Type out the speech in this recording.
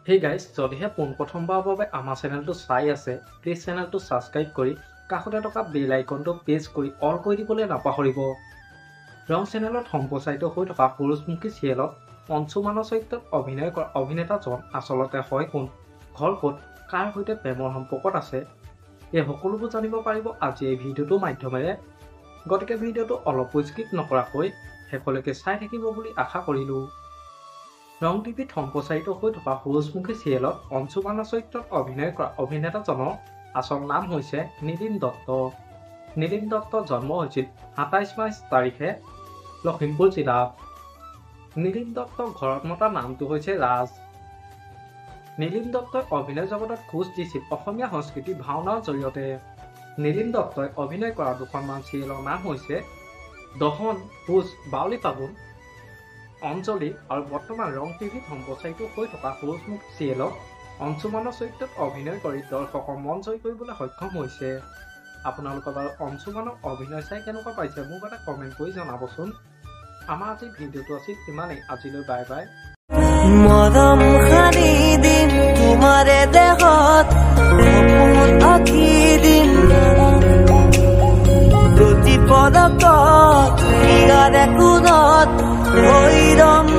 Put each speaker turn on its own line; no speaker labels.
Hey guys, যদিহে পোনপ্ৰথমবাৰৰ বাবে আমাৰ চেনেলটো চাই আছে, প্লিজ চেনেলটো ছাবস্ক্ৰাইব কৰি কাষতে থকা বেল আইকনটো প্ৰেছ কৰি অল কৰি দিবলৈ নাপাহৰিব। ৰং চেনেলত সম্প্ৰচাৰিত হৈ থকা সূৰুযমুখী চিৰিয়েলত অঞ্চুমানৰ চৰিত্ৰত অভিনয় কৰা অভিনেতাজন আচলতে হয় কোন, ঘৰ ক'ত, কাৰ সৈতে প্ৰেমৰ সম্পৰ্কত আছে, এই সকলোবোৰ জানিব পাৰিব আজি এই ভিডিঅ'টোৰ মাধ্যমেৰে। গতিকে ভিডিঅ'টো অলপো স্কিপ নকৰাকৈ শেষলৈকে চাই থাকিব বুলি আশা কৰিলোঁ। ৰং টিভিত সম্প্ৰচাৰিত হৈ থকা সূৰুযমুখী চিৰিয়েলত অঞ্চুমানৰ চৰিত্ৰত অভিনয় কৰা অভিনেতাজনৰ আচল নাম হৈছে নীলিন দত্ত। নীলিন দত্তৰ জন্ম হৈছিল ২৭ মাৰ্চ তাৰিখে লখিমপুৰ জিলাত। নীলিন দত্তৰ ঘৰত মতা নামটো হৈছে ৰাজ। নীলিন দত্তই অভিনয় জগতত খোজ দিছিল অসমীয়া সংস্কৃতি ভাওনাৰ জৰিয়তে। নীলিন দত্তই অভিনয় কৰা দুখনমান চিৰিয়েলৰ নাম হৈছে দহন, খোজ, বাউলী ফাগুন, অঞ্জলি আৰু বৰ্তমান ৰং টিভিত সম্প্ৰচাৰিত হৈ থকা সূৰুযমুখী চিৰিয়েলত অঞ্চুমানৰ চৰিত্ৰত অভিনয় কৰি দৰ্শকৰ মন জয় কৰিবলৈ সক্ষম হৈছে। আপোনালোকে বাৰু অঞ্চুমানৰ অভিনয় চাই কেনেকুৱা পাইছে মোক এটা কমেণ্ট কৰি জনাবচোন। আমাৰ আজি ভিডিঅ'টো আছিল ইমানেই। আজিলৈ বাই বাই।
মৰম সানি দিম তোমাৰে দেহত, সপোন আঁকি দিম প্ৰতি পদকত, ইয়াৰে কোণত হৈ ৰম